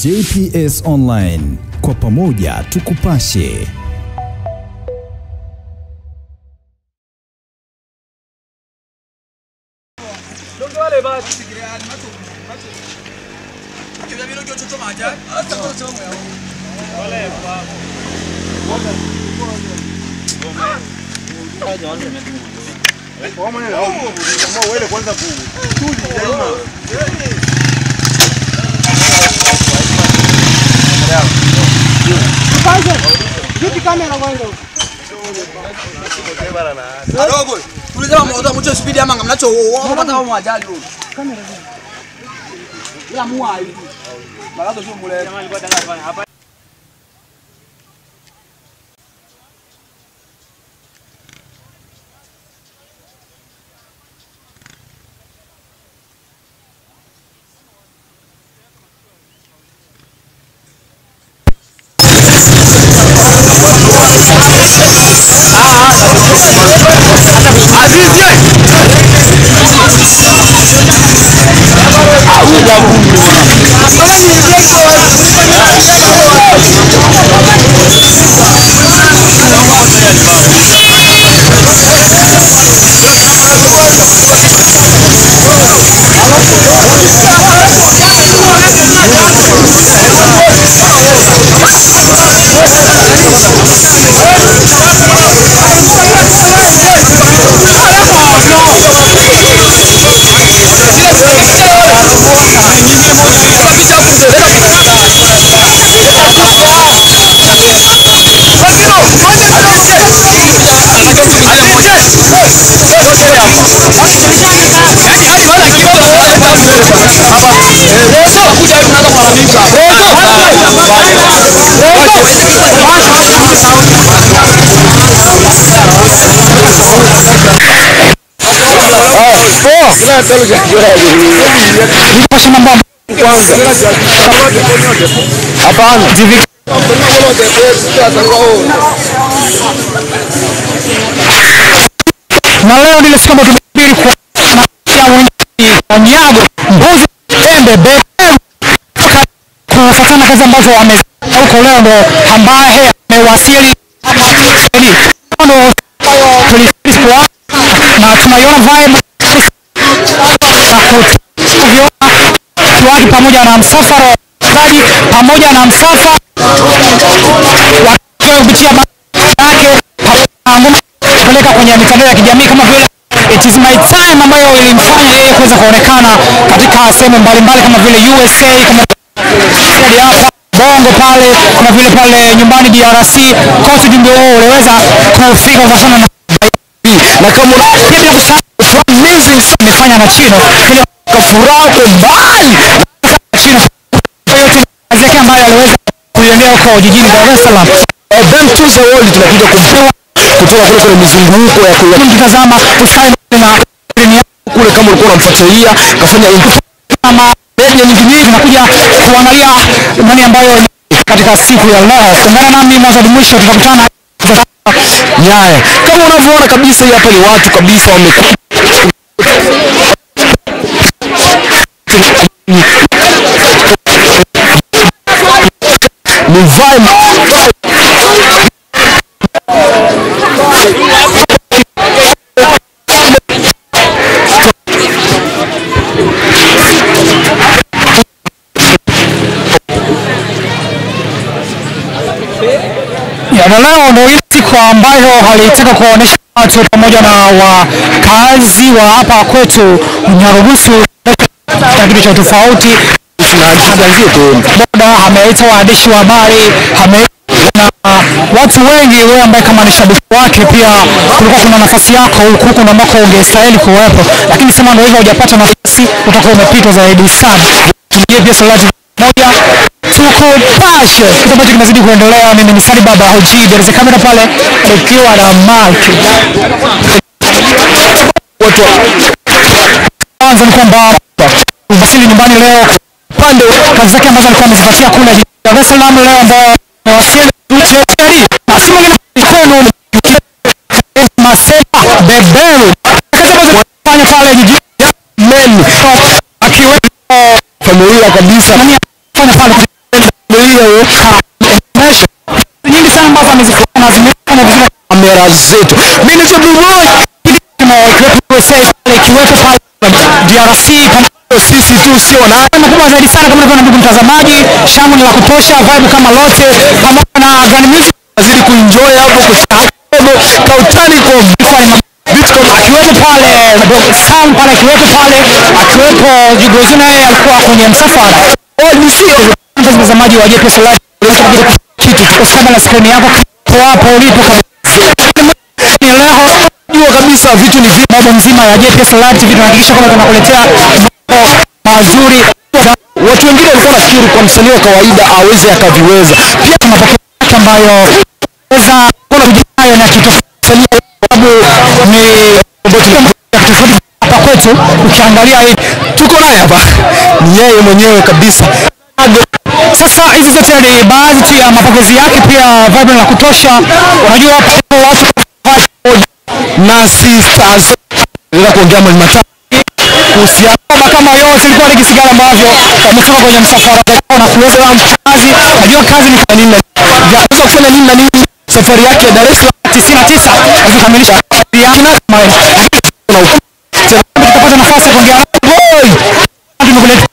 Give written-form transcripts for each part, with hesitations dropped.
JPS Online, kwa pamoja tukupashe. Vipi kamera kwanza? Adogo, tulizama moto mcho speed ama ngamnacho wapata wa ajali huko. Kamera gani? Ila muwa hivi. Barazo sio mule. Jamaa alikuwa anataka hapa. Na leo nilisikia tumehubiri kwa nyago mbuzi embe bebe kufuatana kazi ambazo wamezifanya huko. Leo ndo ambaye amewasili ndo tulisikia na tunaiona vibe watu pamoja na msafara wa pamoja na msafara wakipitia yake kupeleka kwenye mitandao ya kijamii kama vile It is my time ambayo ilimfanya yeye kuweza kuonekana katika sehemu mbalimbali kama vile USA, kama vile hapa Bongo pale, kama vile pale nyumbani DRC, kote jumbe wao uliweza kufika kwa sana na kama unapenda music imefanya na Chino ile kafuraha kwa mbali Chino yote azeke ambayo aliweza kuiendea huko jijini Dar es Salaam. Bank to the world tunakuja kumpewa kutoka kule mizunguko ya kutazama tufanye na kule kama ulikuwa unamfuatilia kafanya kama media nyingine tunakuja kuangalia nani ambayo katika siku ya leo. Ungana nami mwanzo hadi mwisho, tutakutana Nyayo. Kama unavyoona kabisa hapa ni watu kabisa wamekuja ni vibe na leo ndio ile siku ambayo halitaka kuonesha watu pamoja na wakazi wa hapa kwetu Nyarugusu kitu cha tofauti. Boda ameita waandishi wa habari, na watu wengi. Wewe ambaye kama ni shabiki wake pia kulikuwa kuna nafasi yako huku na ambako ungestahili kuwepo, lakini sema ndio hivyo hujapata nafasi, utakuwa umepitwa zaidi sana. Tujie pia salati moja tukupashe kitu ambacho kinazidi kuendelea. Mimi ni Sali Baba OG, there is a camera pale ukiwa na Mark. Watu kwanza ni kwamba Vasili nyumbani leo pande kazi zake ambazo alikuwa amezipatia kule Dar es Salaam leo ambao wasili tuchekeri asimu kwenu Masela Beberu kazi ambazo wanafanya pale jijini Meni akiwepo familia kabisa nani anafanya pale zetu. Mimi ni Blue ikiwepo pale DRC sisi tu sio na mkubwa zaidi sana kama unavyoona ndugu mtazamaji, shamu ni la kutosha, vibe kama lote pamoja na Grand Music azidi kuenjoy hapo kautani kwa Bitcoin akiwepo pale Sam pale akiwepo pale akiwepo Jigozi naye alikuwa kwenye msafara. ni sio Mtazamaji wa JPS Live kitu kwa sababu na screen yako hapo ulipo leo jua kabisa vitu ni vipi. Mambo mzima ya JPS Live TV tunahakikisha kwamba tunakuletea mazuri. Watu wengine walikuwa nafikiri kwa msanii wa kawaida aweze akaviweza. Pia tunapokea ambayo weza kuna kujayo na kitu sababu ni hapa kwetu. Ukiangalia hii tuko naye hapa ni yeye mwenyewe kabisa. Sasa hizi zote ni baadhi tu ya mapokezi yake, pia vibe la kutosha. Unajua watu na sisters ndio kuongea mambo matatu kuhusiana kama yote ilikuwa ni kisigara ambavyo wametoka kwenye msafara na kuweza kazi. Unajua kazi ni kwa nini? Unaweza kufanya nini na nini? Safari yake Dar es Salaam 99 alikamilisha yana tutapata nafasi ya kuongea tumekuletea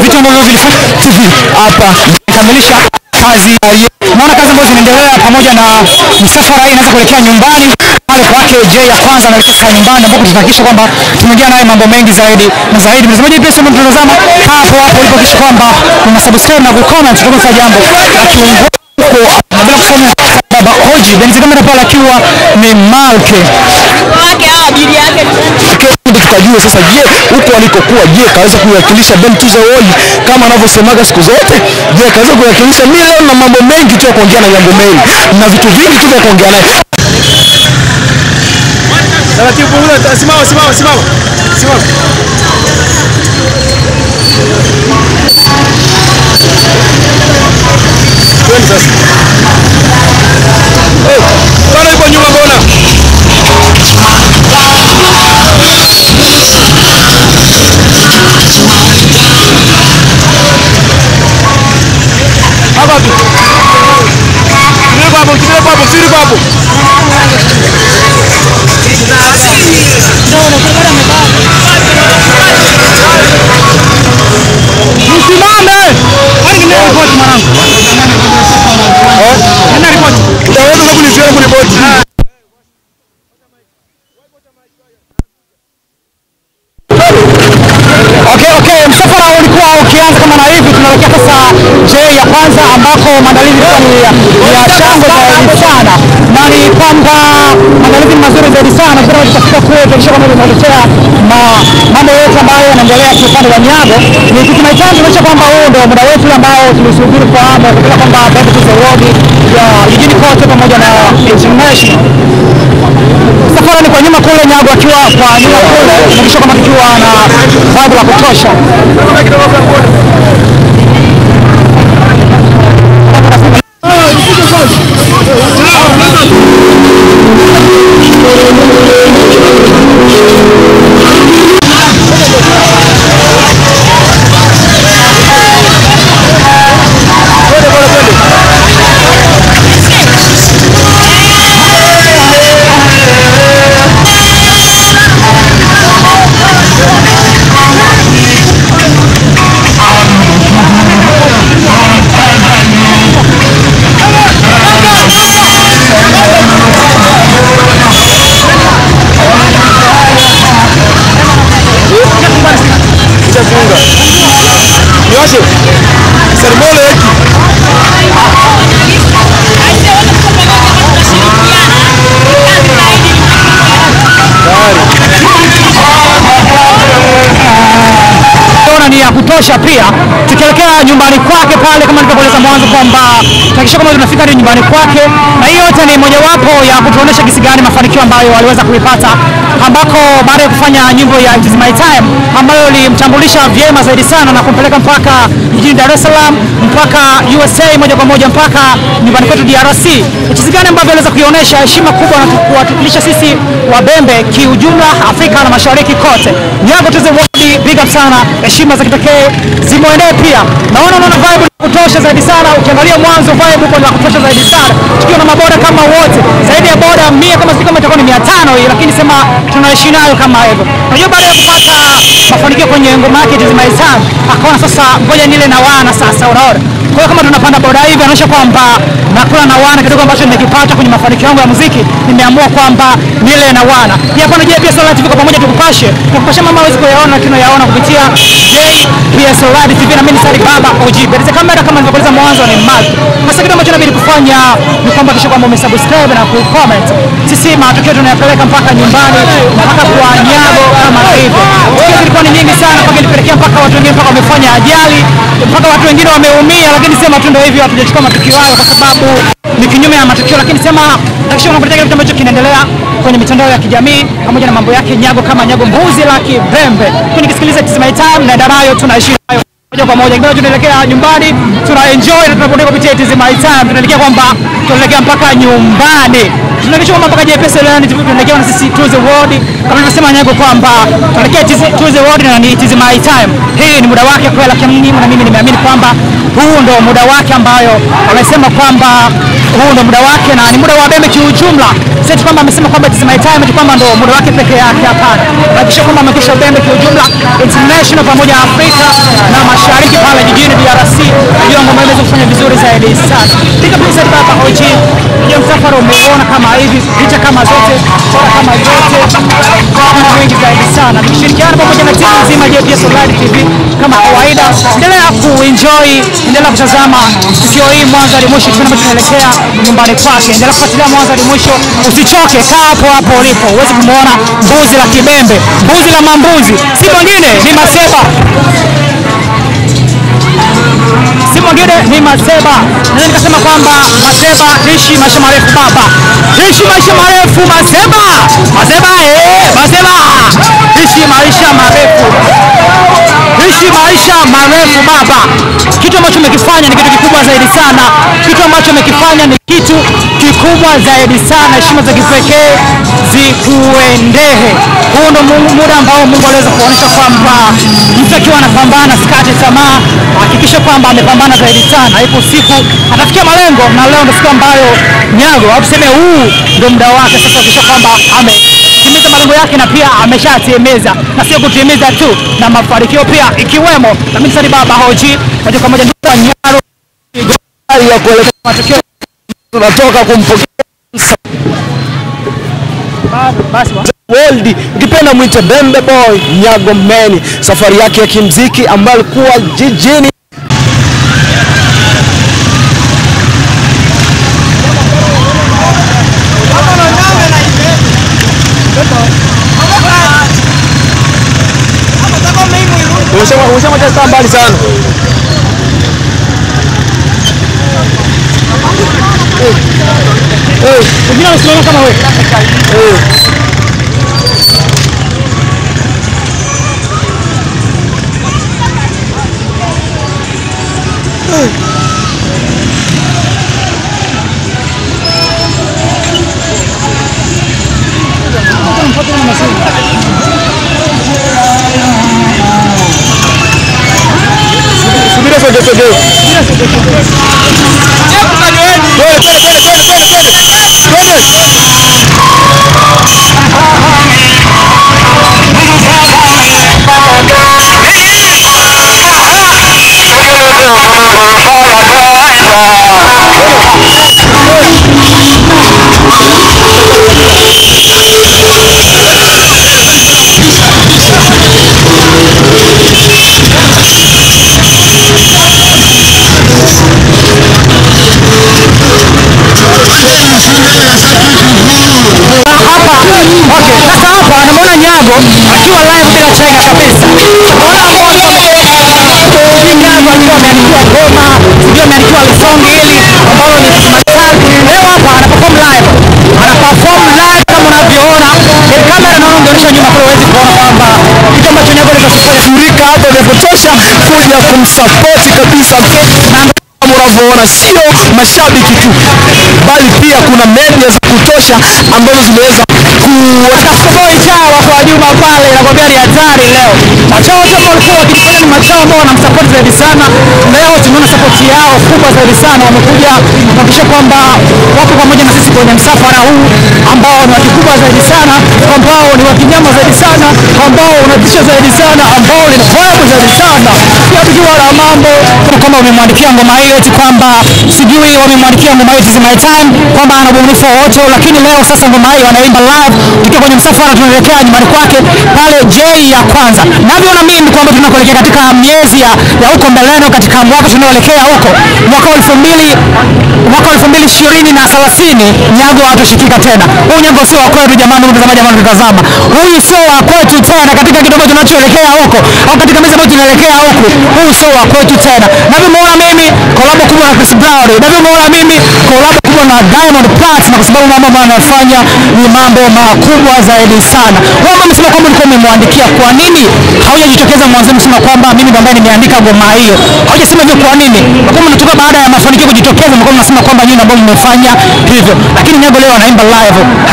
vitu ambavyo vilifanya hapa kukamilisha kazi. Naona kazi ambazo zinaendelea pamoja na msafara hii inaweza kuelekea nyumbani pale kwake J ya kwanza anaelekea nyumbani, ambapo tutahakikisha kwamba tumeongea naye mambo mengi zaidi na zaidi. Mtazamaji pia sema tunatazama hapo ulipo, kisha kwamba una subscribe na kucomment kutoka jambo la kiungo na bila kusema baba Oji Benzi kamera pale akiwa ni Malke wake au bibi yake. Tukajua sasa, je, huko alikokuwa, je kaweza kuwakilisha Ben Tuza World kama anavyosemaga siku zote? Je kaweza kuwakilisha milioni na mambo mengi tu ya kuongea na Yango Mail na vitu vingi tu vya kuongea naye. Taratibu, simama. Twende sasa. Bwana yuko nyuma mbona? Hapa tu. Kile papo, siri papo. Msimame! Kwani ni ripoti mwanangu? Nina ripoti. Utaweza kunisikia kuripoti? Okay, msafara ulikuwa ukianza kama na hivi, tunaelekea sasa J ya kwanza ambako maandalizi ni ya shangwe zaidi sana, na ni kwamba maandalizi mazuri zaidi sana. Kwa sababu tutafika kule tukisha kama tunaletea mambo yote ambayo yanaendelea kwa upande wa Nyago. Ni kitu mahitaji tunacho kwamba huo ndio muda wetu ambao tulisubiri kwa hamu kwa kwamba Ben Tuza World ya jijini kote pamoja na international. Safari ni kwa nyuma kule Nyago akiwa kwa nyuma kule, tukisha kama tukiwa na vibe la kutosha. Niwashe. Sermole hiki. Ni ya kutosha. Pia tukielekea nyumbani kwake pale, kama nilivyoeleza mwanzo kwamba tuhakikisha kama tunafika nyumbani kwake, na hiyo yote ni mojawapo ya kutuonesha kisi gani mafanikio ambayo aliweza kuipata, ambako baada ya kufanya nyimbo ya It Is My Time ambayo ilimtambulisha vyema zaidi sana na kumpeleka mpaka jijini Dar es Salaam, mpaka USA moja kwa moja mpaka nyumbani kwetu DRC. Kisi gani ambavyo aliweza kuionyesha heshima kubwa na kuwakilisha sisi Wabembe kiujumla Afrika na Mashariki kote. Nyago Tuza World, big up sana, heshima za kipekee zimuendee pia. Naona vibe kutosha zaidi sana. Ukiangalia mwanzo vibe kwa kutosha zaidi sana, tukiwa na maboda kama wote zaidi ya boda 100 kama itakuwa ni 500 hii, lakini sema tunaishi nayo kama hivyo. Unajua baada ya kupata mafanikio kwenye ngoma yake It Is My Time, akaona sasa ngoja nile na wana sasa, unaona. Kwa hiyo kama tunapanda boda hivi anaonyesha kwamba nakula na wana kidogo ambacho nimekipata kwenye mafanikio yangu ya muziki, nimeamua kwamba nile na wana. Pia hapa JPS Online TV kwa pamoja tukupashe mama hawezi kuyaona, lakini yaona kupitia JPS Online TV na mimi Sari Baba OG. Basi kamera kama nilivyokueleza mwanzo ni Mark. Sasa kitu ambacho inabidi kufanya ni kwamba kisha kwamba umesubscribe na ku-comment. Sisi matukio tunayapeleka mpaka nyumbani, mpaka kwa nyago kama hivi. Tukio zilikuwa ni nyingi sana mpaka ilipelekea mpaka watu wengine mpaka wamefanya ajali, mpaka watu wengine wameumia, lakini sema tu ndio hivyo, hatujachukua matukio hayo kwa sababu ni kinyume ya matukio, lakini sema hakikisha unafuatilia kitu ambacho kinaendelea kwenye mitandao ya kijamii pamoja na mambo yake Nyago kama Nyago mbuzi la Kibembe. Nikisikiliza It Is My Time na Darayo tunaishi nayo moja kwa moja. Ingawa tunaelekea nyumbani, tuna enjoy na tunapotea kupitia It Is My Time. Tunaelekea kwamba tunaelekea mpaka nyumbani. Tunaelekea kwamba mpaka JPS Online tunaelekea na sisi to the world. Kama nilivyosema Nyago kwamba tunaelekea to the world na ni It Is My Time. Hii ni muda wake kwa lakini na mimi nimeamini kwamba huu ndo muda wake ambayo wamesema kwamba huu ndo muda wake na ni muda wa Bembe kiujumla. Sasa kwamba amesema kwamba It Is My Time kwamba ndo muda wake pekee yake, hapana. Hakikisha kwamba amekisha Bembe kiujumla international pamoja na Afrika na Mashariki pale jijini DRC, ndio ngoma imeweza kufanya vizuri zaidi sana. Piga picha hapa OG. Ndio msafara umeona kama hivi, picha kama zote, sura kama zote, kama wengi zaidi sana. Nikishirikiana pamoja na timu nzima JPS Online TV kama kawaida. Endelea kuenjoy, endelea kutazama tukio hii mwanzo hadi mwisho, tunaelekea nyumbani kwake. Endelea kufuatilia mwanzo hadi mwisho, usichoke, kaa hapo hapo ulipo. Uweze kumuona mbuzi la Kibembe, mbuzi la mambuzi, si mwingine ni Maseba. Si mwingine ni Maseba. Naweza nikasema kwamba Maseba, ishi maisha marefu baba. Ishi maisha marefu Maseba. Maseba Maseba. Ishi maisha marefu. Ishi maisha marefu baba. Kitu ambacho umekifanya ni kitu kikubwa zaidi sana. Kitu ambacho umekifanya ni kitu kikubwa zaidi sana. Heshima za kipekee zikuendehe. Huu ndo muda ambao Mungu aliweza kuonyesha kwamba mtu akiwa anapambana sikate tamaa, hakikisha kwamba amepambana zaidi sana. Ipo siku atafikia malengo, na leo ndio siku ambayo Nyago au tuseme huu ndio muda wake sasa, hakikisha kwamba ametimiza malengo yake na pia ameshatimiza, na sio kutimiza tu, na mafanikio pia ikiwemo. Na mimi Sari Baba OG moja kwa moja ndio Nyaro ya kuelekea matukio tunatoka kumpokea basi World, ukipenda mwite Bembe Boy Nyago Meni, safari yake ya kimziki ambayo alikuwa jijini Usema cha mbali sana. Wengine wanasimama kama wewe. Subira sogea. Akiwa live bila chenga kabisa. Nyago akiwa ameandikiwa ngoma, ndio ameandikiwa song hili ambalo ni Matatu. Leo hapa anaperform live. Anaperform live kama unavyoona. Kamera naona ndio nyuma kwa uwezi kuona kwamba kitu ambacho Nyago alifurika hapo vya kutosha kuja kumsupport kabisa. Kama unavyoona sio mashabiki tu, bali pia kuna media za kutosha ambazo zimeweza kuwasapoti chao kwa Juma pale, nakwambia ni hatari leo. Machao wote walikuwa wakifanya ni machao ambao wanamsupport zaidi sana. Leo tumeona support support yao kubwa zaidi sana. Wamekuja kuhakikisha kwamba wako pamoja na sisi kwenye msafara huu ambao ni wakubwa zaidi sana, ambao ni wakinyama zaidi sana, ambao unatisha zaidi sana, ambao ni vibe zaidi sana. Pia tukiwa na mambo kama wamemwandikia ngoma hiyo eti kwamba sijui wamemwandikia ngoma hiyo It's My Time kwamba ana ubunifu wote, lakini leo sasa ngoma hiyo anaimba live tukiwa kwenye msafara tunaelekea nyumbani kwake pale J ya kwanza. Navyoona mimi kwamba tunakuelekea katika miezi ya huko mbeleno, katika mwaka tunaoelekea huko mwaka 2020 na 30 Nyago atashikika tena. Huyu Nyago sio wa kwetu jamani, mtazamaji jamani, tutazama. Huyu sio wa kwetu tena katika kidogo tunachoelekea huko au katika meza ambayo tunaelekea huko. Huyu sio wa kwetu tena. Navyoona mimi collab kubwa na Chris Brown. Navyoona mimi collab kubwa na Diamond Platnumz, kwa sababu mambo anayofanya ni mambo makubwa zaidi sana. Wao wamesema kwamba ulikuwa umemwandikia, kwa nini haujajitokeza mwanzo msema kwamba mimi ndo ambaye nimeandika ngoma hiyo? Haujasema hivyo kwa nini? Kwa mnatoka baada ya mafanikio kujitokeza mko mnasema kwamba nyinyi ambao mmefanya hivyo. Lakini Nyago leo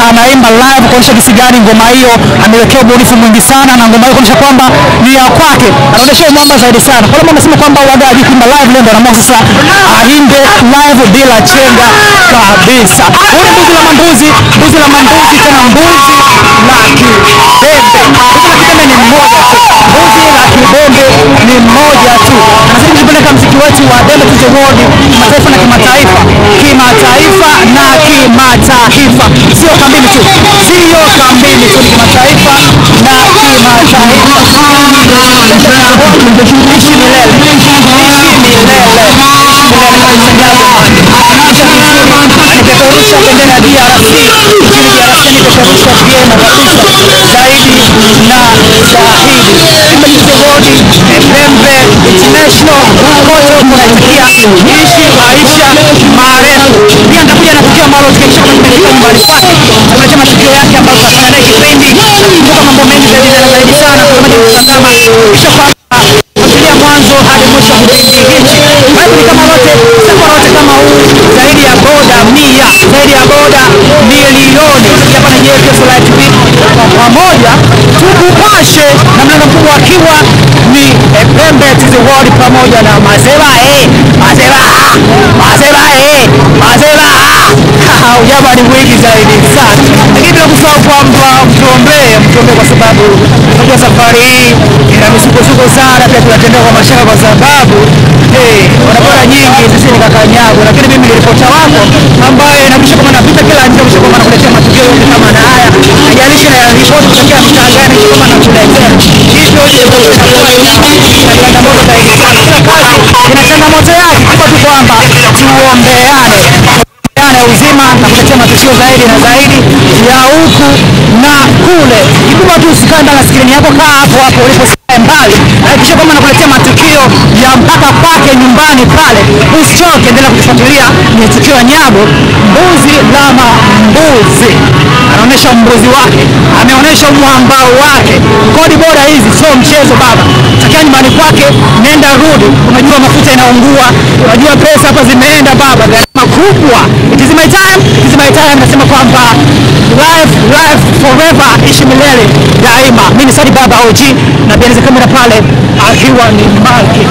anaimba live kuonyesha jinsi gani ngoma hiyo amewekea ubunifu mwingi sana, na ngoma hiyo kuonyesha kwamba ni ya kwake. Anaonyesha mwamba zaidi sana. Kwa sababu amesema kwamba waga ajikwenda live leo ndo anaamua sasa aimbe live bila chenga kabisa. Huyu mbuzi la manduzi tena mbuzi la kibembe. Mbuzi la kibembe ni mmoja tu. Mbuzi la kibembe ni mmoja tu. Tunazidi kupeleka muziki wetu wa Dembe to the World kimataifa na kimataifa. Sio kambini tu. Kimataifa na kimataifa. Ishi milele. Anipeperusha bendera DRC. Nchini DRC nipeperusha vyema kabisa zaidi na shahidi. World Dembe International kote kunaitikia ishi maisha marefu. Pia nitakuja na tukio ambalo tukisha kwenye nyumbani kwake. Tunaacha matukio yake ambayo tunafanya naye kipindi. Kumbuka mambo mengi zaidi sana kwa maana kutazama kisha kuanzia mwanzo hadi mwisho wa kipindi hiki. Wewe ni kama wote kama huu zaidi ya boda 100, zaidi ya boda milioni. Hapa ni JFS Live TV pamoja tukupashe na mlango mkubwa akiwa ni Dembe to the World pamoja na Mazeba ujaba ni mwingi zaidi sana. Lakini bila kusahau kwamba mtuombee kwa sababu kwa safari hii ina misukosuko sana, pia tunatembea kwa mashaka kwa sababu wanapata nyingi sisi ni kaka Nyago, lakini mimi ni ripota wako ambaye inabisha kama napita kila nje kwa maana kuletea matukio yote kama na haya. Najalisha na ripoti kutokea mtaa gani kama nakuletea. Hivyo ndio inakuwa ina changamoto zaidi sana. Kila kazi ina changamoto yake, kwa tu kwamba tuombeane uzima na kuletea matukio zaidi na zaidi ya huku na kule. Kikubwa tu usikanda na skrini yako, kaa hapo ulipo mbali. Hakikisha kama nakuletea matukio ya mpaka kwake nyumbani pale. Usichoke, endelea kufuatilia ni tukio ya Nyago. Mbuzi lama mbuzi. Anaonesha mbuzi wake, ameonesha mwambao wake. Kodi bora hizi sio mchezo baba. Takia nyumbani kwake, nenda rudi. Unajua mafuta inaungua, unajua pesa hapa zimeenda baba. Gharama kubwa. It is my time. Nasema kwamba live forever, ishi milele daima. Mimi ni Sadi Baba OG na pia kamera pale akiwa ni Malki.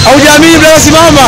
Haujaamini bila simama.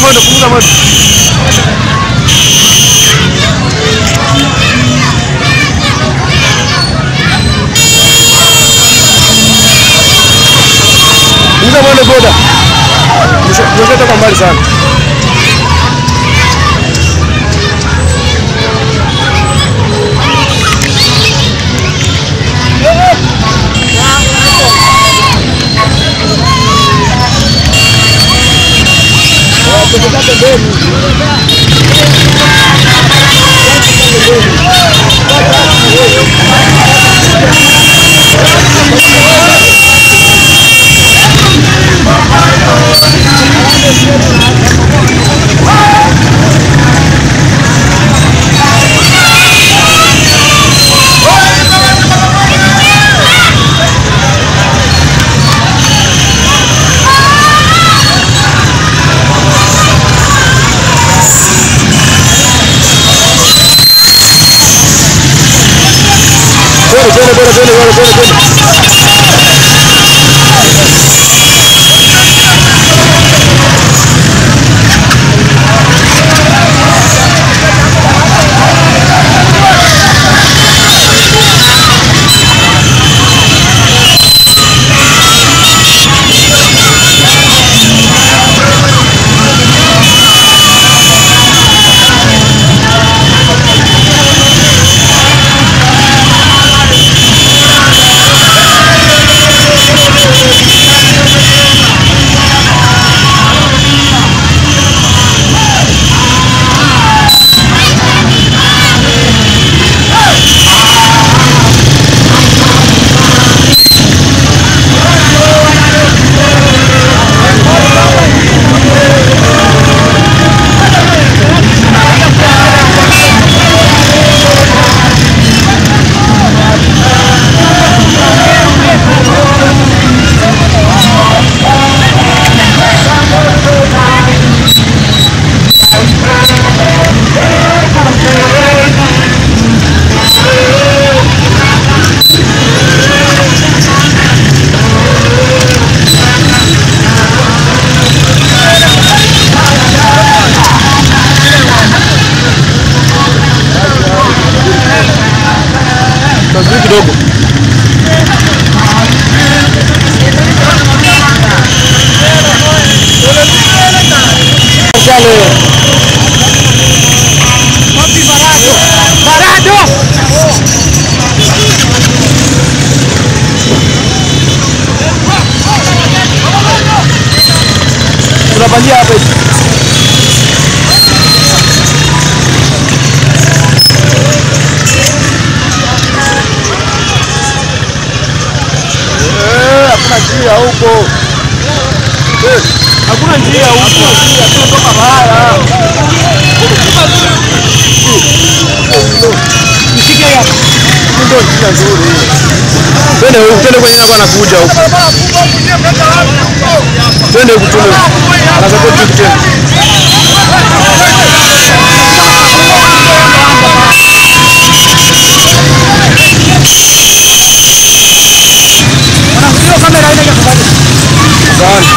mwendo, punguza mwendo. Punguza mwendo boda. Mwisho toka mbali sana. Kidogo. Tunapandia hapa. Hakuna njia huko. Hakuna njia huko. Tunatoka bahara. Mshike hapa. Ndio njia nzuri. Twende kwenye hapa anakuja huko. Twende huko twende. Anasapoti huko tena. Kamera ile ya kubali. Sana.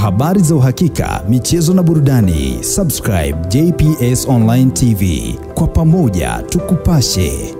habari za uhakika, michezo na burudani, subscribe JPS Online TV. Kwa pamoja tukupashe.